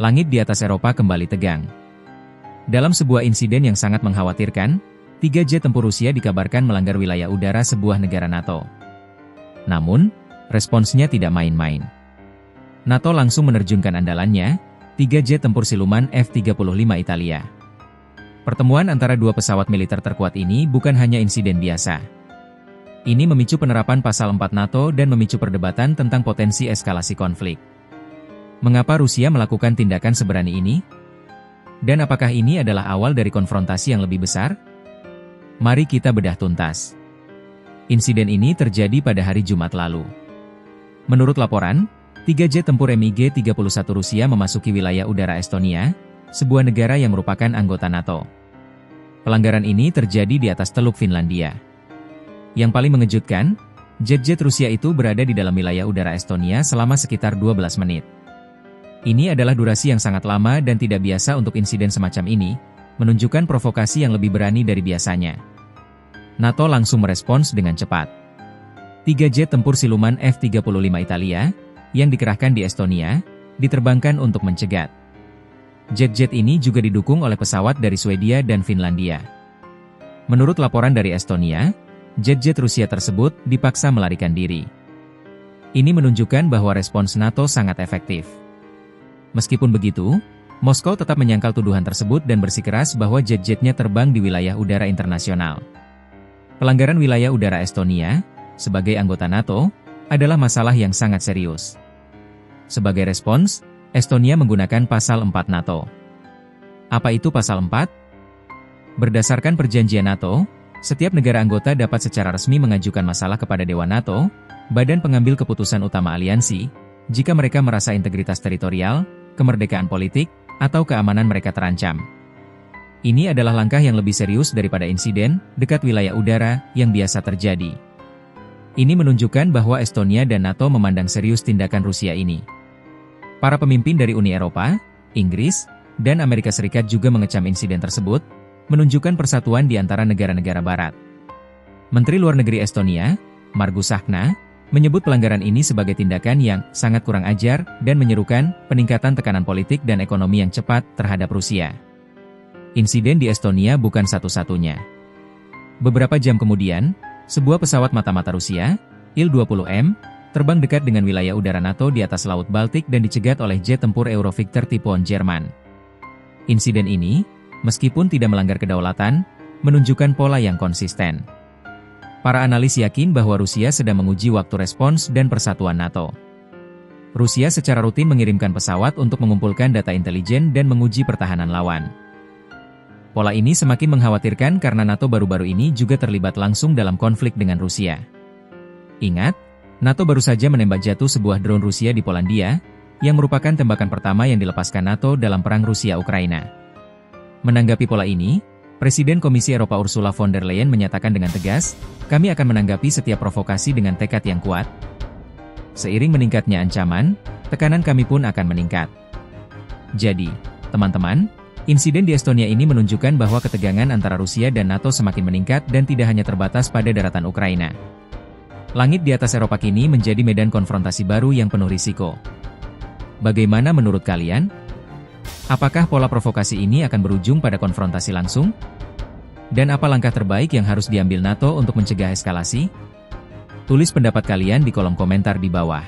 langit di atas Eropa kembali tegang. Dalam sebuah insiden yang sangat mengkhawatirkan, 3 jet tempur Rusia dikabarkan melanggar wilayah udara sebuah negara NATO. Namun, responsnya tidak main-main. NATO langsung menerjunkan andalannya, 3 jet tempur siluman F-35 Italia. Pertemuan antara dua pesawat militer terkuat ini bukan hanya insiden biasa. Ini memicu penerapan pasal 4 NATO dan memicu perdebatan tentang potensi eskalasi konflik. Mengapa Rusia melakukan tindakan seberani ini? Dan apakah ini adalah awal dari konfrontasi yang lebih besar? Mari kita bedah tuntas. Insiden ini terjadi pada hari Jumat lalu. Menurut laporan, 3 jet tempur MiG-31 Rusia memasuki wilayah udara Estonia, sebuah negara yang merupakan anggota NATO. Pelanggaran ini terjadi di atas Teluk Finlandia. Yang paling mengejutkan, jet-jet Rusia itu berada di dalam wilayah udara Estonia selama sekitar 12 menit. Ini adalah durasi yang sangat lama dan tidak biasa untuk insiden semacam ini, menunjukkan provokasi yang lebih berani dari biasanya. NATO langsung merespons dengan cepat. 3 jet tempur siluman F-35 Italia, yang dikerahkan di Estonia, diterbangkan untuk mencegat. Jet-jet ini juga didukung oleh pesawat dari Swedia dan Finlandia. Menurut laporan dari Estonia, jet-jet Rusia tersebut dipaksa melarikan diri. Ini menunjukkan bahwa respons NATO sangat efektif. Meskipun begitu, Moskow tetap menyangkal tuduhan tersebut dan bersikeras bahwa jet-jetnya terbang di wilayah udara internasional. Pelanggaran wilayah udara Estonia, sebagai anggota NATO, adalah masalah yang sangat serius. Sebagai respons, Estonia menggunakan pasal 4 NATO. Apa itu pasal 4? Berdasarkan perjanjian NATO, setiap negara anggota dapat secara resmi mengajukan masalah kepada Dewan NATO, badan pengambil keputusan utama aliansi, jika mereka merasa integritas teritorial, kemerdekaan politik, atau keamanan mereka terancam. Ini adalah langkah yang lebih serius daripada insiden dekat wilayah udara yang biasa terjadi. Ini menunjukkan bahwa Estonia dan NATO memandang serius tindakan Rusia ini. Para pemimpin dari Uni Eropa, Inggris, dan Amerika Serikat juga mengecam insiden tersebut, menunjukkan persatuan di antara negara-negara Barat. Menteri Luar Negeri Estonia, Margus Tsahkna, menyebut pelanggaran ini sebagai tindakan yang sangat kurang ajar dan menyerukan peningkatan tekanan politik dan ekonomi yang cepat terhadap Rusia. Insiden di Estonia bukan satu-satunya. Beberapa jam kemudian, sebuah pesawat mata-mata Rusia, Il-20M, terbang dekat dengan wilayah udara NATO di atas Laut Baltik dan dicegat oleh jet tempur Eurofighter tipe Jerman. Insiden ini, meskipun tidak melanggar kedaulatan, menunjukkan pola yang konsisten. Para analis yakin bahwa Rusia sedang menguji waktu respons dan persatuan NATO. Rusia secara rutin mengirimkan pesawat untuk mengumpulkan data intelijen dan menguji pertahanan lawan. Pola ini semakin mengkhawatirkan karena NATO baru-baru ini juga terlibat langsung dalam konflik dengan Rusia. Ingat, NATO baru saja menembak jatuh sebuah drone Rusia di Polandia, yang merupakan tembakan pertama yang dilepaskan NATO dalam perang Rusia-Ukraina. Menanggapi pola ini, Presiden Komisi Eropa Ursula von der Leyen menyatakan dengan tegas, kami akan menanggapi setiap provokasi dengan tekad yang kuat. Seiring meningkatnya ancaman, tekanan kami pun akan meningkat. Jadi, teman-teman, insiden di Estonia ini menunjukkan bahwa ketegangan antara Rusia dan NATO semakin meningkat dan tidak hanya terbatas pada daratan Ukraina. Langit di atas Eropa kini menjadi medan konfrontasi baru yang penuh risiko. Bagaimana menurut kalian? Apakah pola provokasi ini akan berujung pada konfrontasi langsung? Dan apa langkah terbaik yang harus diambil NATO untuk mencegah eskalasi? Tulis pendapat kalian di kolom komentar di bawah.